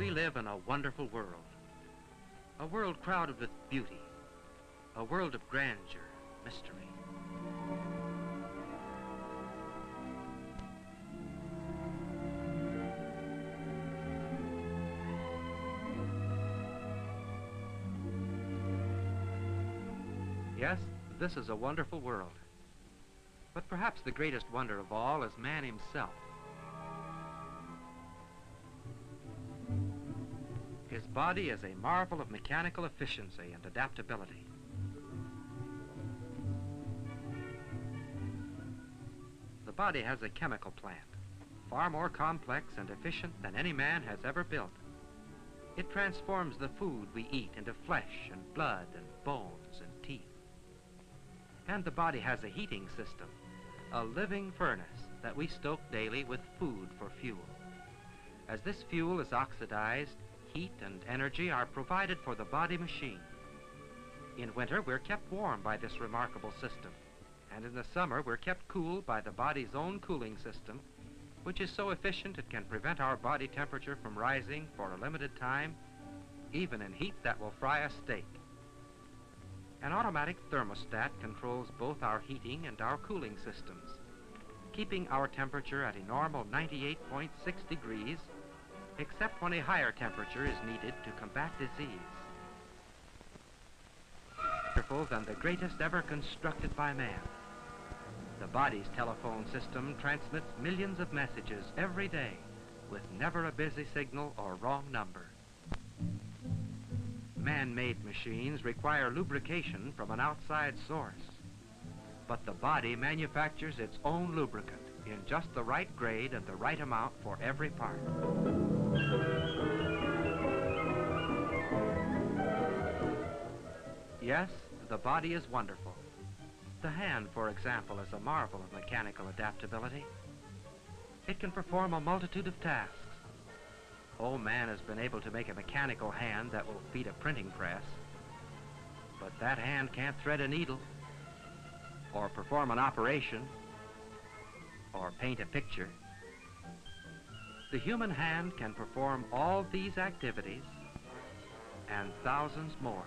We live in a wonderful world. A world crowded with beauty. A world of grandeur, mystery. Yes, this is a wonderful world. But perhaps the greatest wonder of all is man himself. His body is a marvel of mechanical efficiency and adaptability. The body has a chemical plant, far more complex and efficient than any man has ever built. It transforms the food we eat into flesh and blood and bones and teeth. And the body has a heating system, a living furnace that we stoke daily with food for fuel. As this fuel is oxidized, heat and energy are provided for the body machine. In winter, we're kept warm by this remarkable system, and in the summer, we're kept cool by the body's own cooling system, which is so efficient it can prevent our body temperature from rising for a limited time, even in heat that will fry a steak. An automatic thermostat controls both our heating and our cooling systems, keeping our temperature at a normal 98.6 degrees, except when a higher temperature is needed to combat disease. More than the greatest ever constructed by man. The body's telephone system transmits millions of messages every day with never a busy signal or wrong number. Man-made machines require lubrication from an outside source, but the body manufactures its own lubricant in just the right grade and the right amount for every part. Yes, the body is wonderful. The hand, for example, is a marvel of mechanical adaptability. It can perform a multitude of tasks. Oh, man has been able to make a mechanical hand that will feed a printing press, but that hand can't thread a needle, or perform an operation, or paint a picture. The human hand can perform all these activities and thousands more.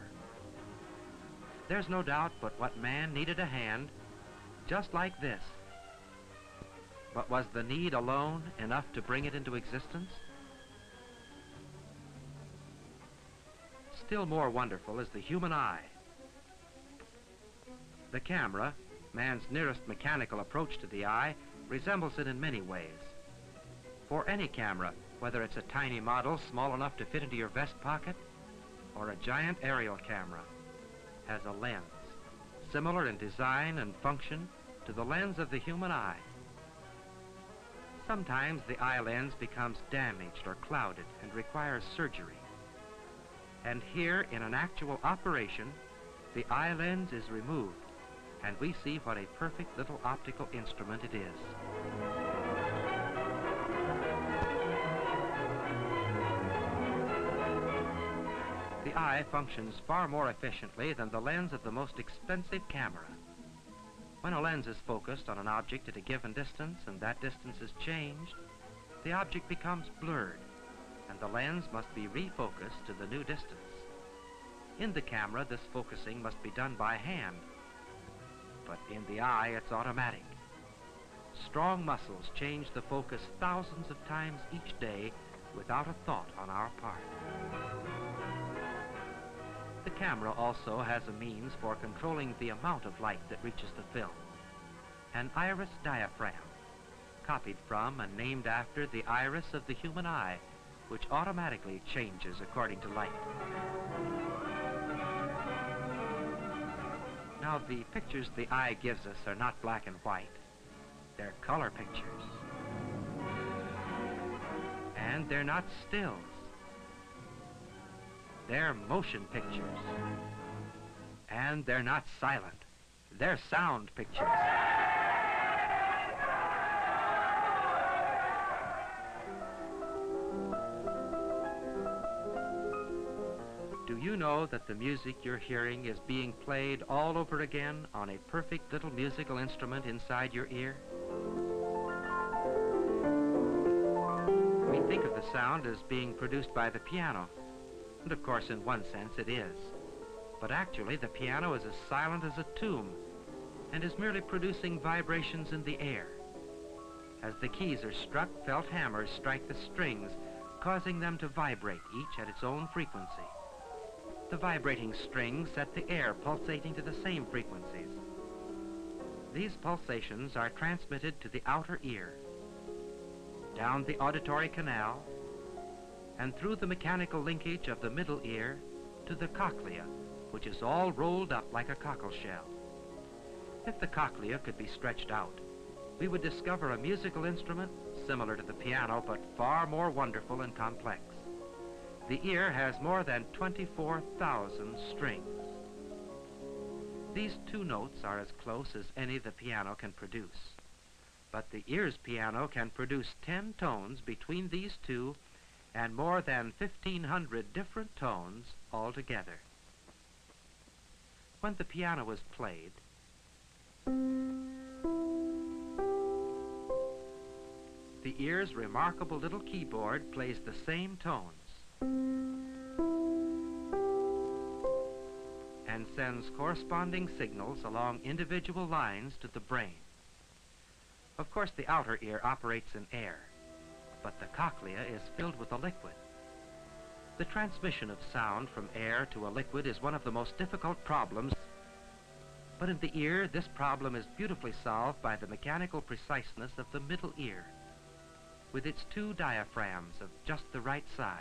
There's no doubt but what man needed a hand just like this. But was the need alone enough to bring it into existence? Still more wonderful is the human eye. The camera, man's nearest mechanical approach to the eye, resembles it in many ways. For any camera, whether it's a tiny model small enough to fit into your vest pocket, or a giant aerial camera, has a lens, similar in design and function to the lens of the human eye. Sometimes the eye lens becomes damaged or clouded and requires surgery. And here, in an actual operation, the eye lens is removed, and we see what a perfect little optical instrument it is. The eye functions far more efficiently than the lens of the most expensive camera. When a lens is focused on an object at a given distance and that distance is changed, the object becomes blurred, and the lens must be refocused to the new distance. In the camera, this focusing must be done by hand, but in the eye, it's automatic. Strong muscles change the focus thousands of times each day without a thought on our part. The camera also has a means for controlling the amount of light that reaches the film, an iris diaphragm, copied from and named after the iris of the human eye, which automatically changes according to light. Now, the pictures the eye gives us are not black and white. They're color pictures. And they're not stills. They're motion pictures. And they're not silent. They're sound pictures. Do you know that the music you're hearing is being played all over again on a perfect little musical instrument inside your ear? We think of the sound as being produced by the piano, and of course in one sense it is. But actually the piano is as silent as a tomb and is merely producing vibrations in the air. As the keys are struck, felt hammers strike the strings, causing them to vibrate, each at its own frequency. The vibrating strings set the air pulsating to the same frequencies. These pulsations are transmitted to the outer ear, down the auditory canal, and through the mechanical linkage of the middle ear to the cochlea, which is all rolled up like a cockle shell. If the cochlea could be stretched out, we would discover a musical instrument similar to the piano, but far more wonderful and complex. The ear has more than 24,000 strings. These two notes are as close as any the piano can produce. But the ear's piano can produce 10 tones between these two and more than 1,500 different tones altogether. When the piano is played, the ear's remarkable little keyboard plays the same tones and sends corresponding signals along individual lines to the brain. Of course, the outer ear operates in air, but the cochlea is filled with a liquid. The transmission of sound from air to a liquid is one of the most difficult problems, but in the ear, this problem is beautifully solved by the mechanical preciseness of the middle ear, with its 2 diaphragms of just the right size,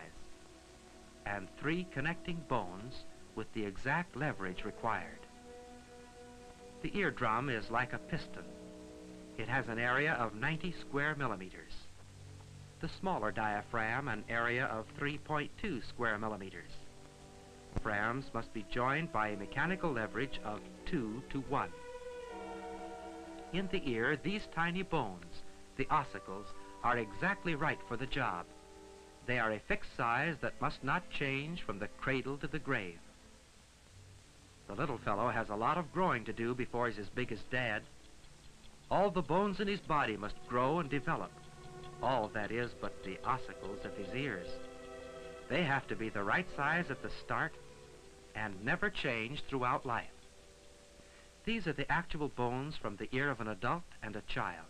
and 3 connecting bones with the exact leverage required. The eardrum is like a piston. It has an area of 90 square millimeters. The smaller diaphragm an area of 3.2 square millimeters. Diaphragms must be joined by a mechanical leverage of 2 to 1. In the ear, these tiny bones, the ossicles, are exactly right for the job. They are a fixed size that must not change from the cradle to the grave. The little fellow has a lot of growing to do before he's as big as Dad. All the bones in his body must grow and develop. All, that is, but the ossicles of his ears. They have to be the right size at the start and never change throughout life. These are the actual bones from the ear of an adult and a child.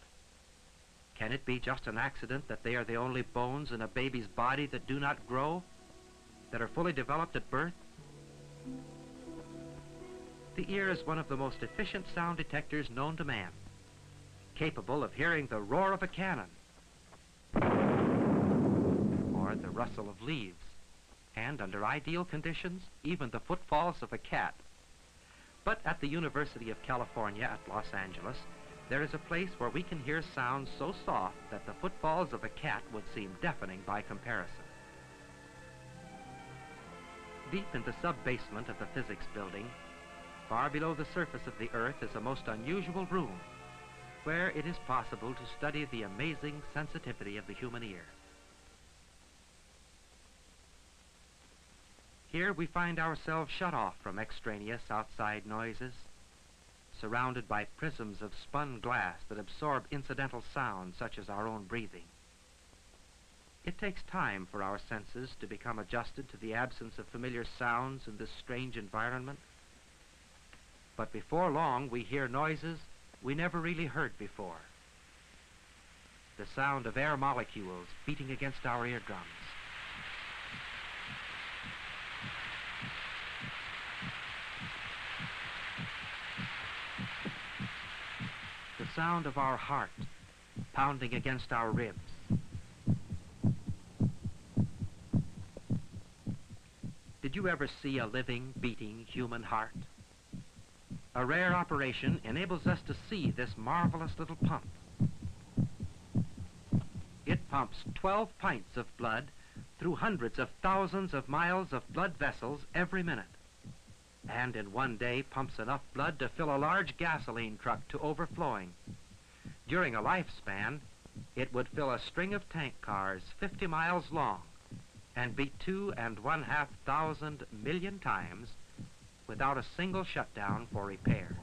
Can it be just an accident that they are the only bones in a baby's body that do not grow, that are fully developed at birth? The ear is one of the most efficient sound detectors known to man, capable of hearing the roar of a cannon, or the rustle of leaves, and under ideal conditions, even the footfalls of a cat. But at the University of California at Los Angeles, there is a place where we can hear sounds so soft that the footfalls of a cat would seem deafening by comparison. Deep in the sub-basement of the physics building, far below the surface of the earth, is a most unusual room where it is possible to study the amazing sensitivity of the human ear. Here we find ourselves shut off from extraneous outside noises, surrounded by prisms of spun glass that absorb incidental sounds such as our own breathing. It takes time for our senses to become adjusted to the absence of familiar sounds in this strange environment. But before long, we hear noises we never really heard before. The sound of air molecules beating against our eardrums. The sound of our heart pounding against our ribs. Did you ever see a living, beating human heart? A rare operation enables us to see this marvelous little pump. It pumps 12 pints of blood through hundreds of thousands of miles of blood vessels every minute, and in one day pumps enough blood to fill a large gasoline truck to overflowing. During a lifespan, it would fill a string of tank cars 50 miles long and beat 2,500 million times without a single shutdown for repairs.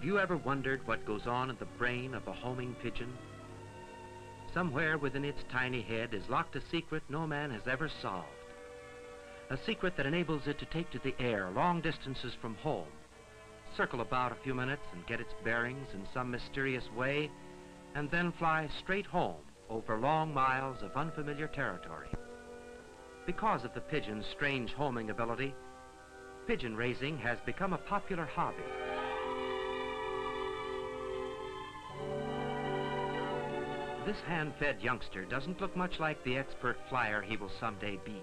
Have you ever wondered what goes on in the brain of a homing pigeon? Somewhere within its tiny head is locked a secret no man has ever solved. A secret that enables it to take to the air long distances from home, circle about a few minutes and get its bearings in some mysterious way, and then fly straight home over long miles of unfamiliar territory. Because of the pigeon's strange homing ability, pigeon raising has become a popular hobby. This hand-fed youngster doesn't look much like the expert flyer he will someday be.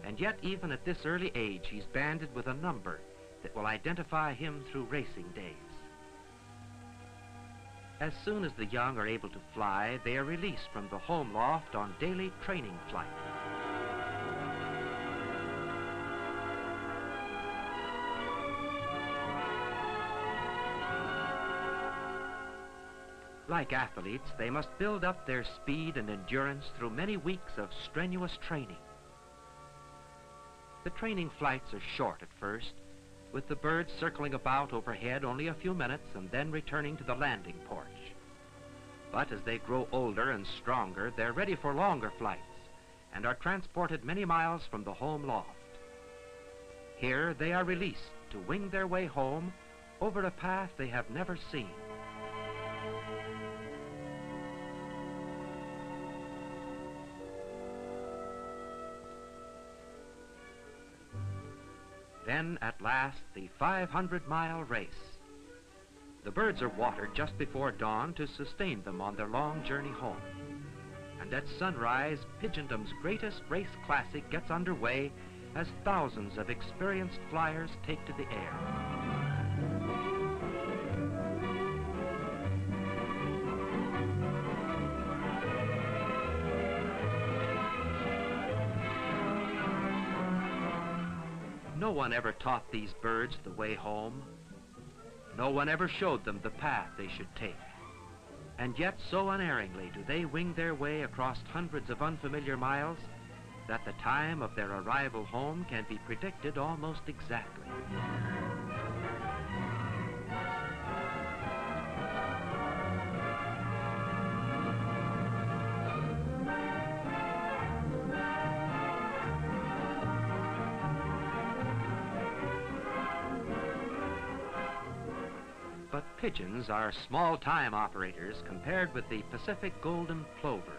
And yet, even at this early age, he's banded with a number that will identify him through racing days. As soon as the young are able to fly, they are released from the home loft on daily training flight. Like athletes, they must build up their speed and endurance through many weeks of strenuous training. The training flights are short at first, with the birds circling about overhead only a few minutes and then returning to the landing porch. But as they grow older and stronger, they're ready for longer flights and are transported many miles from the home loft. Here they are released to wing their way home over a path they have never seen. Then, at last, the 500-mile race. The birds are watered just before dawn to sustain them on their long journey home. And at sunrise, Pigeondom's greatest race classic gets underway as thousands of experienced flyers take to the air. No one ever taught these birds the way home. No one ever showed them the path they should take. And yet so unerringly do they wing their way across hundreds of unfamiliar miles that the time of their arrival home can be predicted almost exactly. But pigeons are small-time operators compared with the Pacific golden plover,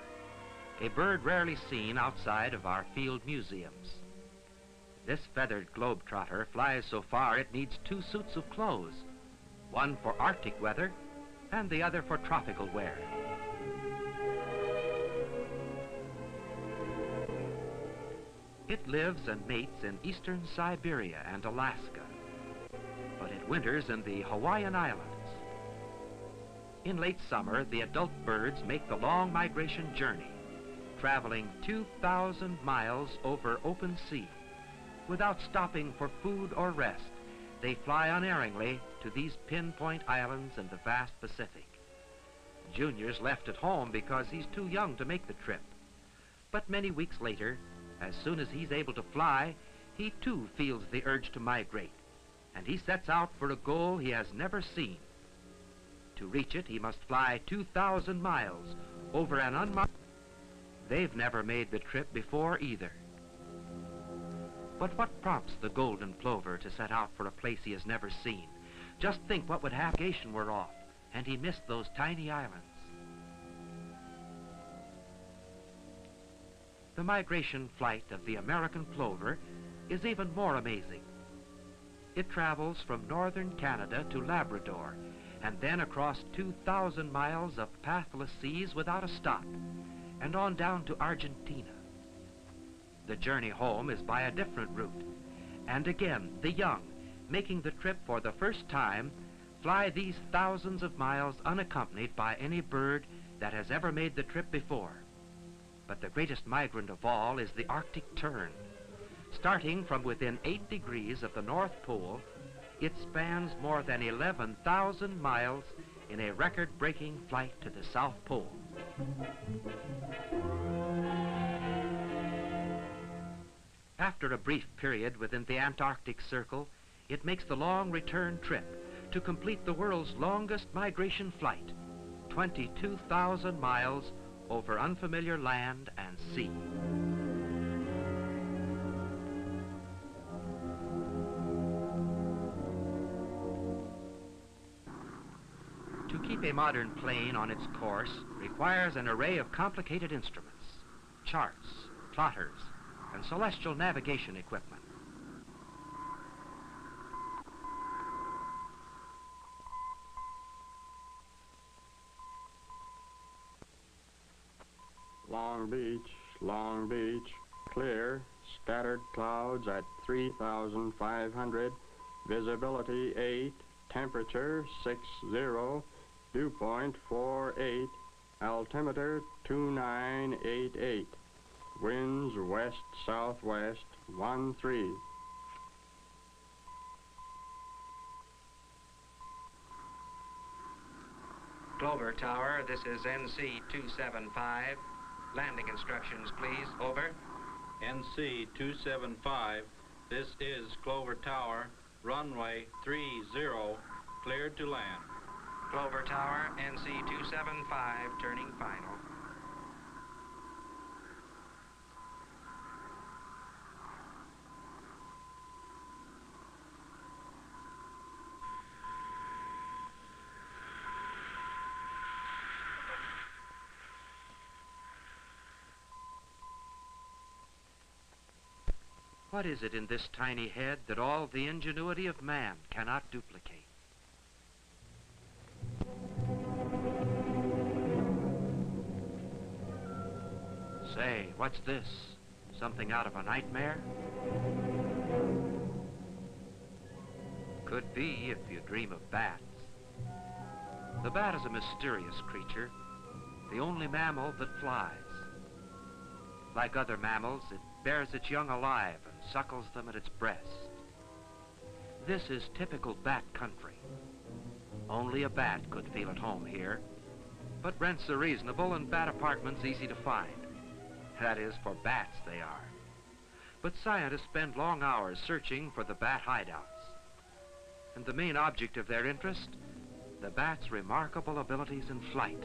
a bird rarely seen outside of our field museums. This feathered globetrotter flies so far it needs 2 suits of clothes, one for Arctic weather and the other for tropical wear. It lives and mates in eastern Siberia and Alaska, but it winters in the Hawaiian Islands. In late summer, the adult birds make the long migration journey, traveling 2,000 miles over open sea. Without stopping for food or rest, they fly unerringly to these pinpoint islands in the vast Pacific. Junior's left at home because he's too young to make the trip. But many weeks later, as soon as he's able to fly, he too feels the urge to migrate, and he sets out for a goal he has never seen. To reach it, he must fly 2,000 miles over an unmarked... They've never made the trip before either. But what prompts the golden plover to set out for a place he has never seen? Just think what would happen if navigation were off and he missed those tiny islands. The migration flight of the American plover is even more amazing. It travels from northern Canada to Labrador and then across 2,000 miles of pathless seas without a stop and on down to Argentina. The journey home is by a different route, and again the young, making the trip for the first time, fly these thousands of miles unaccompanied by any bird that has ever made the trip before. But the greatest migrant of all is the Arctic tern. Starting from within 8 degrees of the North Pole, it spans more than 11,000 miles in a record-breaking flight to the South Pole. After a brief period within the Antarctic Circle, it makes the long return trip, to complete the world's longest migration flight, 22,000 miles over unfamiliar land and sea. To keep a modern plane on its course requires an array of complicated instruments, charts, plotters, and celestial navigation equipment. Long Beach, clear, scattered clouds at 3,500, visibility 8, temperature 60, dew point 48, altimeter 2988, winds west-southwest 13. Clover Tower, this is NC 275. Landing instructions, please. Over. NC 275, this is Clover Tower, runway 30, cleared to land. Clover Tower, NC 275, turning final. What is it in this tiny head that all the ingenuity of man cannot duplicate? Say, what's this? Something out of a nightmare? Could be if you dream of bats. The bat is a mysterious creature, the only mammal that flies. Like other mammals, it bears its young alive and suckles them at its breast. This is typical bat country. Only a bat could feel at home here, but rents are reasonable and bat apartments easy to find. That is, for bats they are. But scientists spend long hours searching for the bat hideouts. And the main object of their interest, the bat's remarkable abilities in flight.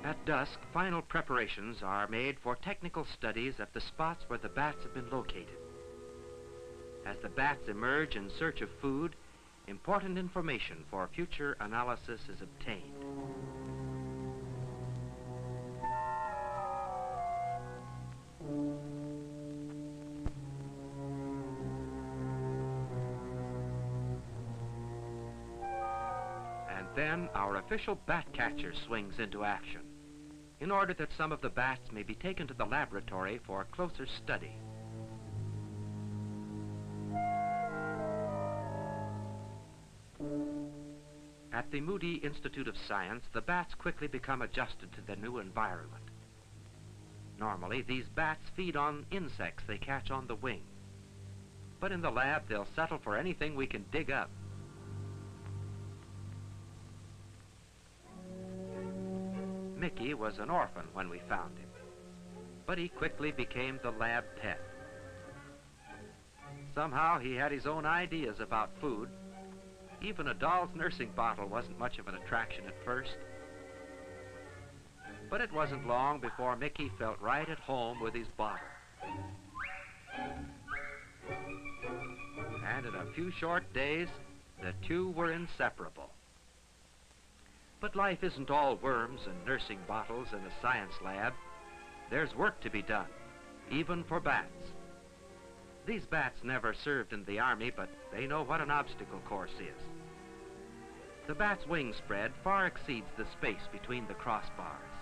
At dusk, final preparations are made for technical studies at the spots where the bats have been located. As the bats emerge in search of food, important information for future analysis is obtained. And then our official bat catcher swings into action, in order that some of the bats may be taken to the laboratory for closer study. At the Moody Institute of Science, the bats quickly become adjusted to their new environment. Normally, these bats feed on insects they catch on the wing. But in the lab, they'll settle for anything we can dig up. Mickey was an orphan when we found him, but he quickly became the lab pet. Somehow he had his own ideas about food. Even a doll's nursing bottle wasn't much of an attraction at first. But it wasn't long before Mickey felt right at home with his bottle. And in a few short days, the two were inseparable. But life isn't all worms and nursing bottles in a science lab. There's work to be done, even for bats. These bats never served in the Army, but they know what an obstacle course is. The bat's wing spread far exceeds the space between the crossbars.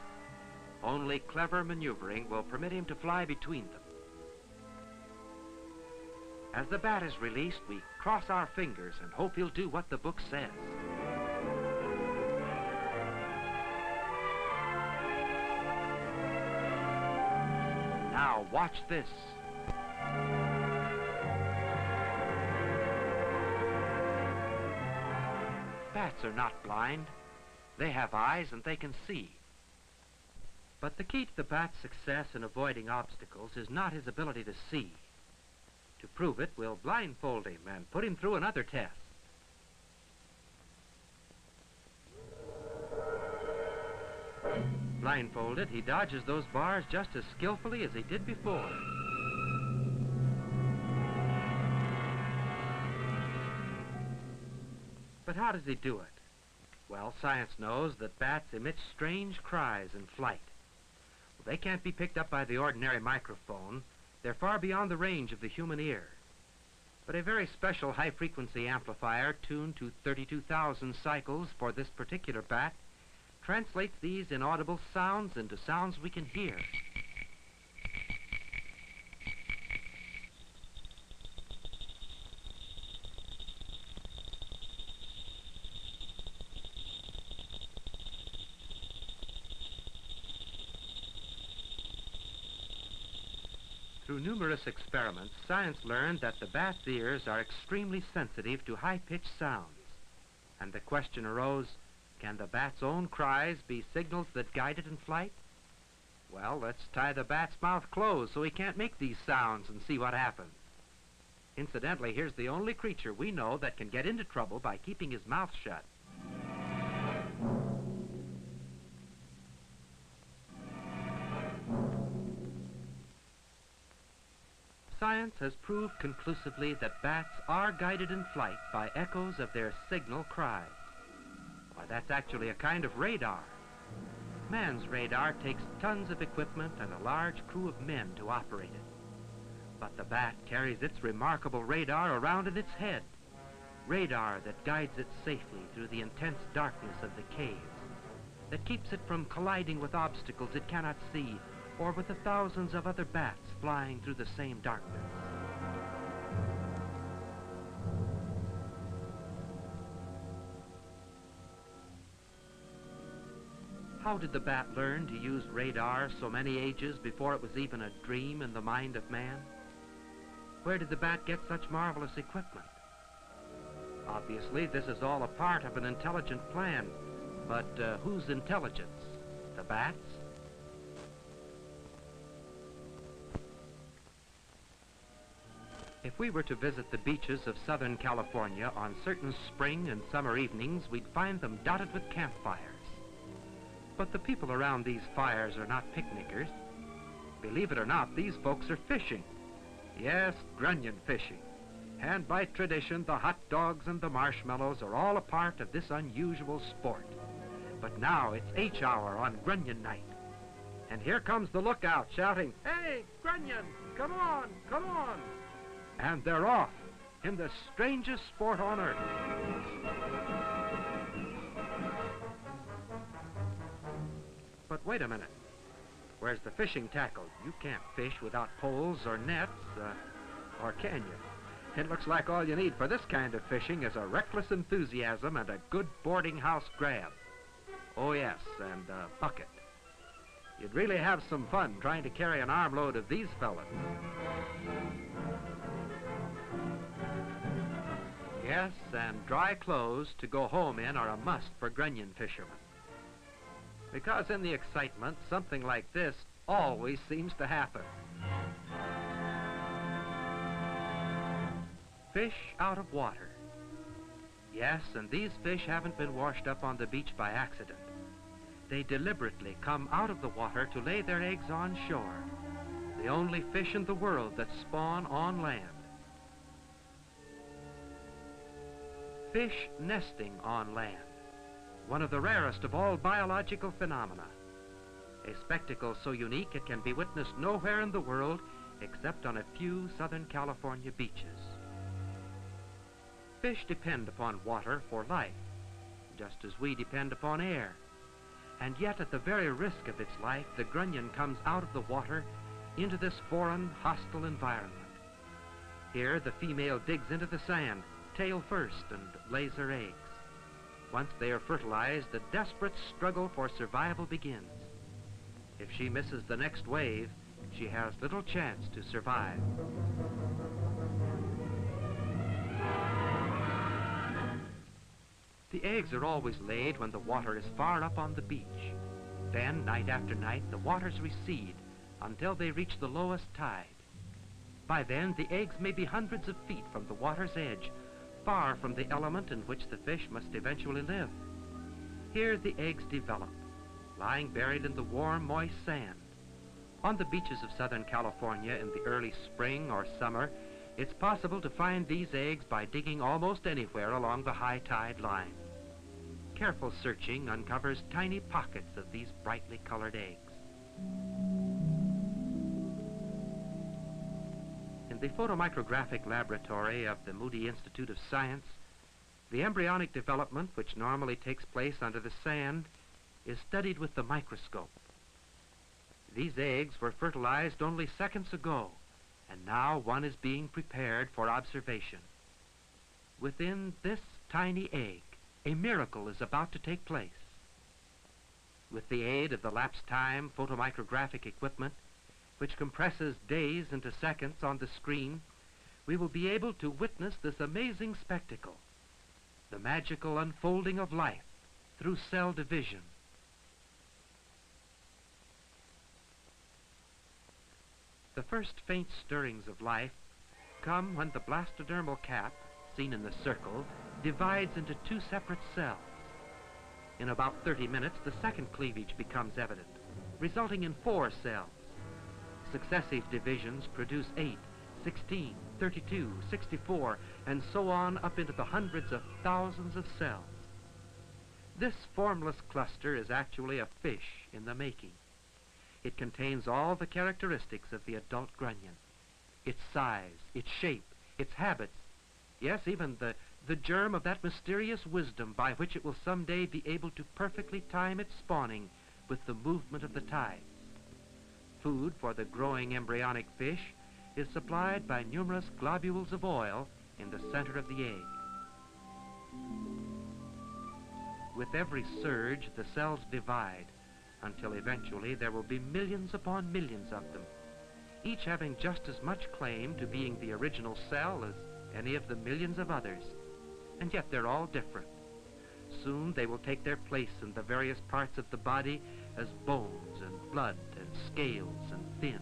Only clever maneuvering will permit him to fly between them. As the bat is released, we cross our fingers and hope he'll do what the book says. Now watch this. Bats are not blind. They have eyes and they can see. But the key to the bat's success in avoiding obstacles is not his ability to see. To prove it, we'll blindfold him and put him through another test. Blindfolded, he dodges those bars just as skillfully as he did before. But how does he do it? Well, science knows that bats emit strange cries in flight. They can't be picked up by the ordinary microphone. They're far beyond the range of the human ear. But a very special high-frequency amplifier tuned to 32,000 cycles for this particular bat translates these inaudible sounds into sounds we can hear. Through numerous experiments, science learned that the bat's ears are extremely sensitive to high-pitched sounds. And the question arose, can the bat's own cries be signals that guide it in flight? Well, let's tie the bat's mouth closed so he can't make these sounds and see what happens. Incidentally, here's the only creature we know that can get into trouble by keeping his mouth shut. Science has proved conclusively that bats are guided in flight by echoes of their signal cries. Why, that's actually a kind of radar. Man's radar takes tons of equipment and a large crew of men to operate it. But the bat carries its remarkable radar around in its head. Radar that guides it safely through the intense darkness of the caves, that keeps it from colliding with obstacles it cannot see, or with the thousands of other bats flying through the same darkness. How did the bat learn to use radar so many ages before it was even a dream in the mind of man? Where did the bat get such marvelous equipment? Obviously, this is all a part of an intelligent plan, but whose intelligence? The bat's? If we were to visit the beaches of Southern California on certain spring and summer evenings, we'd find them dotted with campfires. But the people around these fires are not picnickers. Believe it or not, these folks are fishing. Yes, grunion fishing. And by tradition, the hot dogs and the marshmallows are all a part of this unusual sport. But now it's H hour on grunion night. And here comes the lookout shouting, "Hey, grunion, come on, come on!" And they're off in the strangest sport on earth. But wait a minute. Where's the fishing tackle? You can't fish without poles or nets, or can you? It looks like all you need for this kind of fishing is a reckless enthusiasm and a good boarding house grab. Oh yes, and a bucket. You'd really have some fun trying to carry an armload of these fellas. Yes, and dry clothes to go home in are a must for grunion fishermen. Because in the excitement, something like this always seems to happen. Fish out of water. Yes, and these fish haven't been washed up on the beach by accident. They deliberately come out of the water to lay their eggs on shore. The only fish in the world that spawn on land. Fish nesting on land, one of the rarest of all biological phenomena. A spectacle so unique it can be witnessed nowhere in the world except on a few Southern California beaches. Fish depend upon water for life, just as we depend upon air. And yet at the very risk of its life, the grunion comes out of the water into this foreign, hostile environment. Here the female digs into the sand, tail first, and lays her eggs. Once they are fertilized, the desperate struggle for survival begins. If she misses the next wave, she has little chance to survive. The eggs are always laid when the water is far up on the beach. Then, night after night, the waters recede until they reach the lowest tide. By then, the eggs may be hundreds of feet from the water's edge, far from the element in which the fish must eventually live. Here the eggs develop, lying buried in the warm, moist sand. On the beaches of Southern California in the early spring or summer, it's possible to find these eggs by digging almost anywhere along the high tide line. Careful searching uncovers tiny pockets of these brightly colored eggs. In the photomicrographic laboratory of the Moody Institute of Science, the embryonic development, which normally takes place under the sand, is studied with the microscope. These eggs were fertilized only seconds ago, and now one is being prepared for observation. Within this tiny egg, a miracle is about to take place. With the aid of the lapse time photomicrographic equipment, which compresses days into seconds on the screen, we will be able to witness this amazing spectacle, the magical unfolding of life through cell division. The first faint stirrings of life come when the blastodermal cap, seen in the circle, divides into two separate cells. In about 30 minutes, the second cleavage becomes evident, resulting in 4 cells. Successive divisions produce 8, 16, 32, 64, and so on up into the hundreds of thousands of cells. This formless cluster is actually a fish in the making. It contains all the characteristics of the adult grunion: its size, its shape, its habits, yes, even the germ of that mysterious wisdom by which it will someday be able to perfectly time its spawning with the movement of the tides. Food for the growing embryonic fish is supplied by numerous globules of oil in the center of the egg. With every surge, the cells divide until eventually there will be millions upon millions of them, each having just as much claim to being the original cell as any of the millions of others. And yet they're all different. Soon they will take their place in the various parts of the body as bones and blood and scales and fins.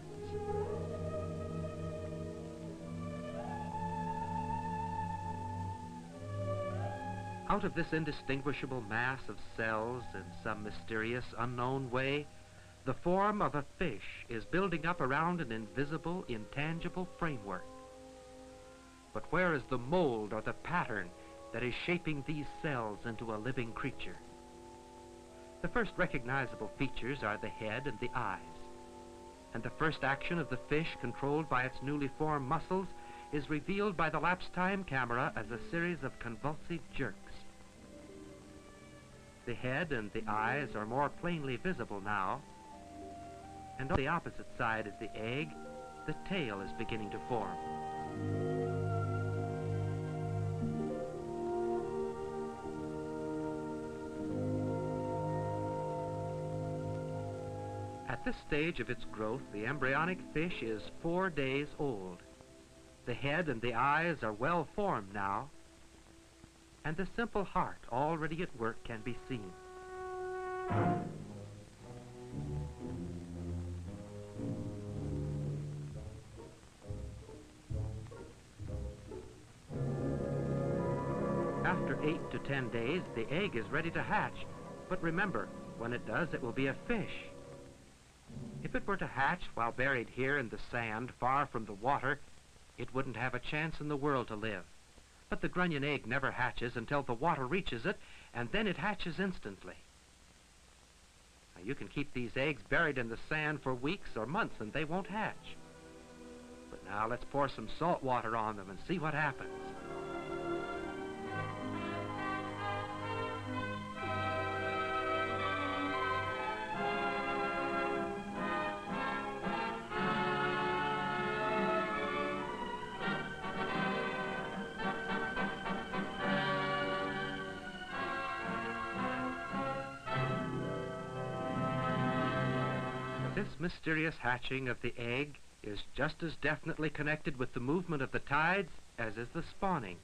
Out of this indistinguishable mass of cells in some mysterious, unknown way, the form of a fish is building up around an invisible, intangible framework. But where is the mold or the pattern that is shaping these cells into a living creature? The first recognizable features are the head and the eyes. And the first action of the fish, controlled by its newly formed muscles, is revealed by the lapse time camera as a series of convulsive jerks. The head and the eyes are more plainly visible now, and on the opposite side of the egg, the tail is beginning to form. At this stage of its growth, the embryonic fish is 4 days old. The head and the eyes are well formed now, and the simple heart already at work can be seen. After 8 to 10 days, the egg is ready to hatch. But remember, when it does, it will be a fish. If it were to hatch while buried here in the sand, far from the water, it wouldn't have a chance in the world to live. But the grunion egg never hatches until the water reaches it, and then it hatches instantly. Now, you can keep these eggs buried in the sand for weeks or months, and they won't hatch. But now let's pour some salt water on them and see what happens. This mysterious hatching of the egg is just as definitely connected with the movement of the tides as is the spawning.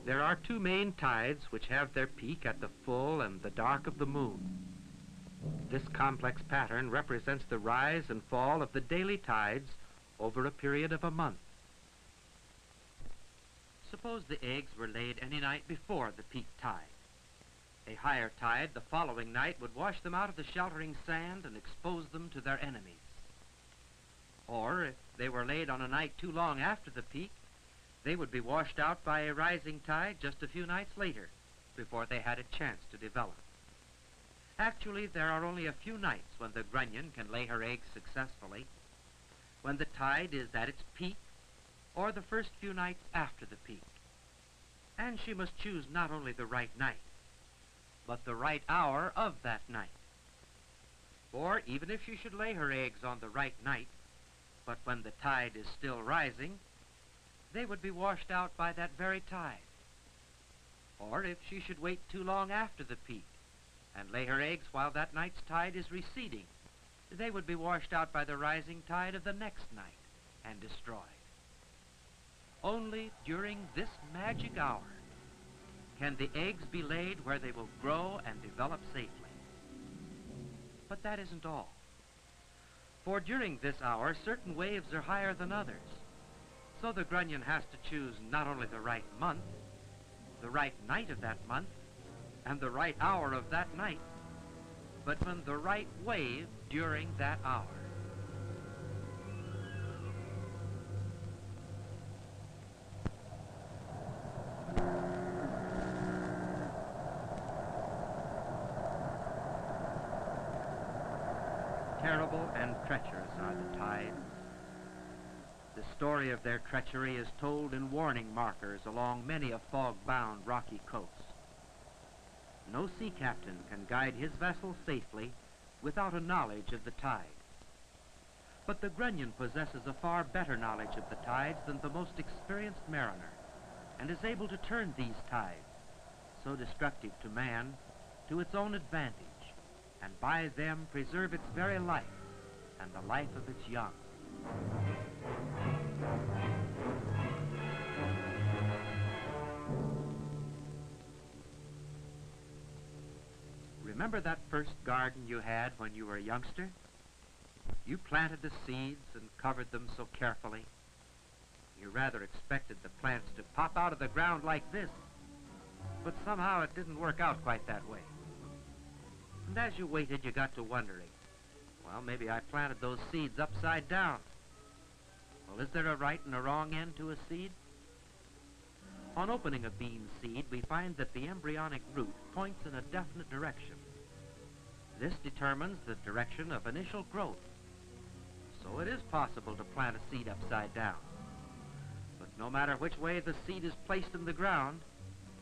There are two main tides which have their peak at the full and the dark of the moon. This complex pattern represents the rise and fall of the daily tides over a period of a month. Suppose the eggs were laid any night before the peak tide. A higher tide the following night would wash them out of the sheltering sand and expose them to their enemies. Or, if they were laid on a night too long after the peak, they would be washed out by a rising tide just a few nights later, before they had a chance to develop. Actually, there are only a few nights when the grunion can lay her eggs successfully, when the tide is at its peak, or the first few nights after the peak. And she must choose not only the right night, but the right hour of that night. For even if she should lay her eggs on the right night, but when the tide is still rising, they would be washed out by that very tide. Or if she should wait too long after the peak and lay her eggs while that night's tide is receding, they would be washed out by the rising tide of the next night and destroyed. Only during this magic hour can the eggs be laid where they will grow and develop safely. But that isn't all. For during this hour, certain waves are higher than others. So the grunion has to choose not only the right month, the right night of that month, and the right hour of that night, but when the right wave during that hour. Terrible and treacherous are the tides. The story of their treachery is told in warning markers along many a fog-bound rocky coast. No sea captain can guide his vessel safely without a knowledge of the tide. But the grunion possesses a far better knowledge of the tides than the most experienced mariner, and is able to turn these tides, so destructive to man, to its own advantage, and by them preserve its very life and the life of its young. Remember that first garden you had when you were a youngster? You planted the seeds and covered them so carefully. You rather expected the plants to pop out of the ground like this, but somehow it didn't work out quite that way. And as you waited, you got to wondering, well, maybe I planted those seeds upside down. Well, is there a right and a wrong end to a seed? On opening a bean seed, we find that the embryonic root points in a definite direction. This determines the direction of initial growth. So it is possible to plant a seed upside down. But no matter which way the seed is placed in the ground,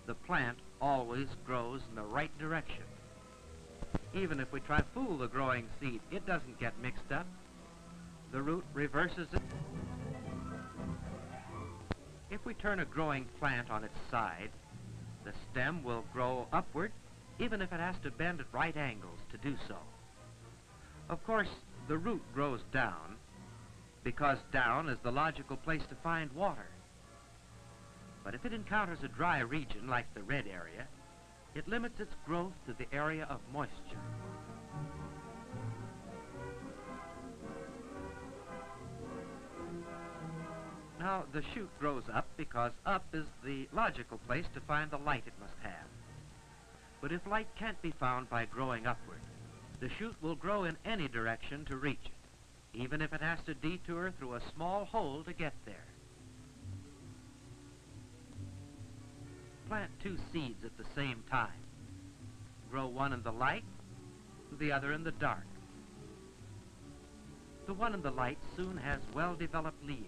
the plant always grows in the right direction. Even if we try to fool the growing seed, it doesn't get mixed up. The root reverses it. If we turn a growing plant on its side, the stem will grow upward, even if it has to bend at right angles to do so. Of course, the root grows down, because down is the logical place to find water. But if it encounters a dry region like the red area, it limits its growth to the area of moisture. Now, the shoot grows up because up is the logical place to find the light it must have. But if light can't be found by growing upward, the shoot will grow in any direction to reach it, even if it has to detour through a small hole to get there. Plant two seeds at the same time. Grow one in the light, the other in the dark. The one in the light soon has well-developed leaves,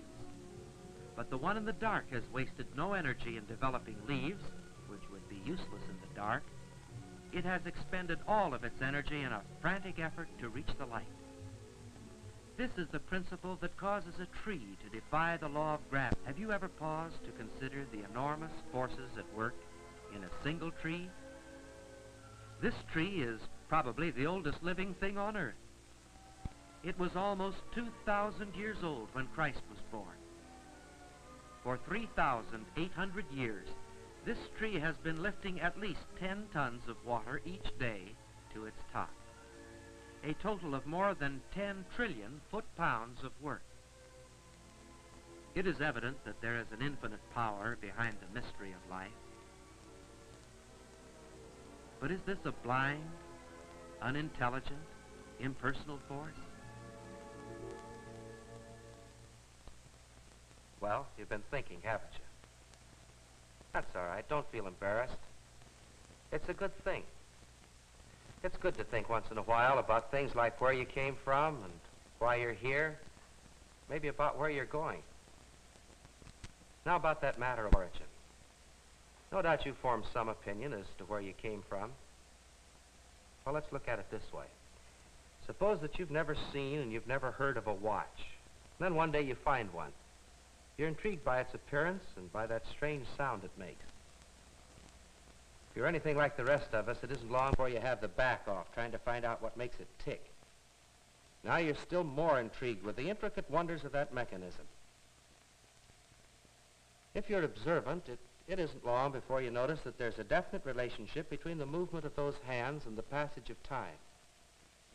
but the one in the dark has wasted no energy in developing leaves, which would be useless in the dark. It has expended all of its energy in a frantic effort to reach the light. This is the principle that causes a tree to defy the law of gravity. Have you ever paused to consider the enormous forces at work in a single tree? This tree is probably the oldest living thing on earth. It was almost 2,000 years old when Christ was born. For 3,800 years, This tree has been lifting at least 10 tons of water each day to its top, a total of more than 10 trillion foot-pounds of work. It is evident that there is an infinite power behind the mystery of life. But is this a blind, unintelligent, impersonal force? Well, you've been thinking, haven't you? That's all right. Don't feel embarrassed. It's a good thing. It's good to think once in a while about things like where you came from and why you're here, maybe about where you're going. Now about that matter of origin. No doubt you formed some opinion as to where you came from. Well, let's look at it this way. Suppose that you've never seen and you've never heard of a watch. And then one day you find one. You're intrigued by its appearance and by that strange sound it makes. If you're anything like the rest of us, it isn't long before you have the back off trying to find out what makes it tick. Now you're still more intrigued with the intricate wonders of that mechanism. If you're observant, it isn't long before you notice that there's a definite relationship between the movement of those hands and the passage of time.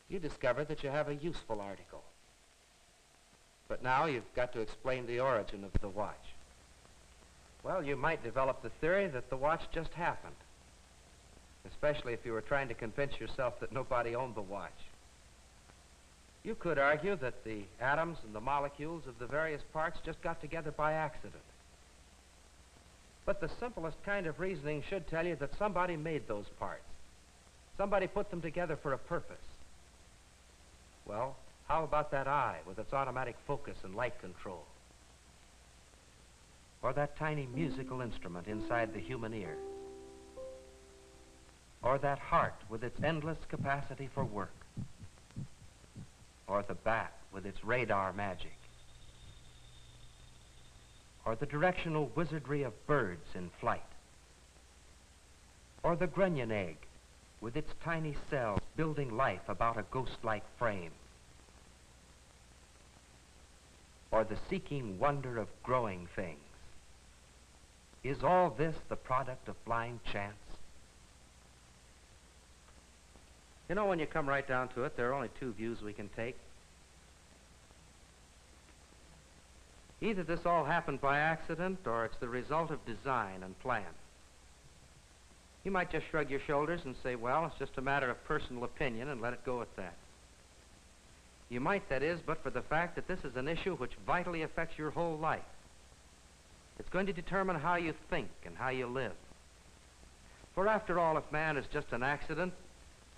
You discover that you have a useful article. But now you've got to explain the origin of the watch. Well, you might develop the theory that the watch just happened, especially if you were trying to convince yourself that nobody owned the watch. You could argue that the atoms and the molecules of the various parts just got together by accident. But the simplest kind of reasoning should tell you that somebody made those parts. Somebody put them together for a purpose. Well, how about that eye with its automatic focus and light control? Or that tiny musical instrument inside the human ear? Or that heart with its endless capacity for work? Or the bat with its radar magic? Or the directional wizardry of birds in flight? Or the grunion egg with its tiny cells building life about a ghost-like frame? Or the seeking wonder of growing things? Is all this the product of blind chance? You know, when you come right down to it, there are only two views we can take. Either this all happened by accident, or it's the result of design and plan. You might just shrug your shoulders and say, well, it's just a matter of personal opinion, and let it go at that. You might, that is, but for the fact that this is an issue which vitally affects your whole life. It's going to determine how you think and how you live. For after all, if man is just an accident,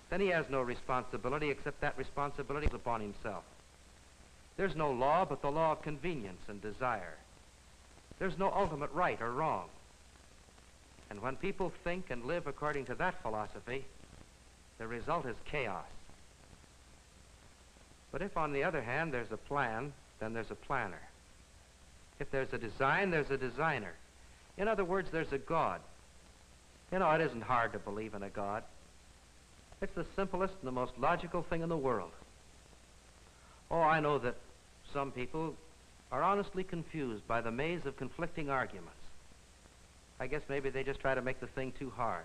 then he has no responsibility except that responsibility is upon himself. There's no law but the law of convenience and desire. There's no ultimate right or wrong. And when people think and live according to that philosophy, the result is chaos. But if, on the other hand, there's a plan, then there's a planner. If there's a design, there's a designer. In other words, there's a God. You know, it isn't hard to believe in a God. It's the simplest and the most logical thing in the world. Oh, I know that some people are honestly confused by the maze of conflicting arguments. I guess maybe they just try to make the thing too hard.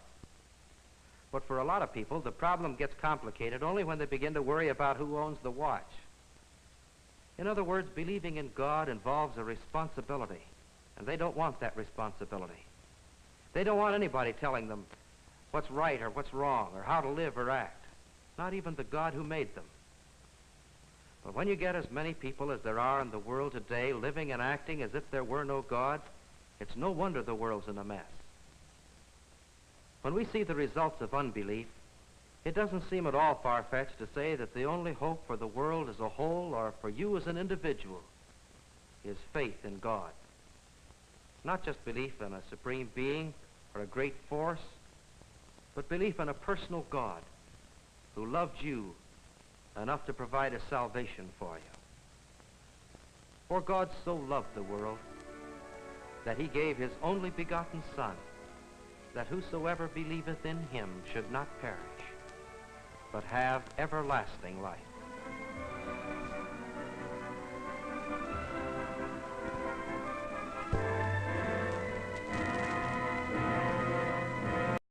But for a lot of people, the problem gets complicated only when they begin to worry about who owns the watch. In other words, believing in God involves a responsibility, and they don't want that responsibility. They don't want anybody telling them what's right or what's wrong or how to live or act, not even the God who made them. But when you get as many people as there are in the world today living and acting as if there were no God, it's no wonder the world's in a mess. When we see the results of unbelief, it doesn't seem at all far-fetched to say that the only hope for the world as a whole, or for you as an individual, is faith in God. Not just belief in a supreme being or a great force, but belief in a personal God who loved you enough to provide a salvation for you. For God so loved the world that he gave his only begotten Son, that whosoever believeth in him should not perish, but have everlasting life.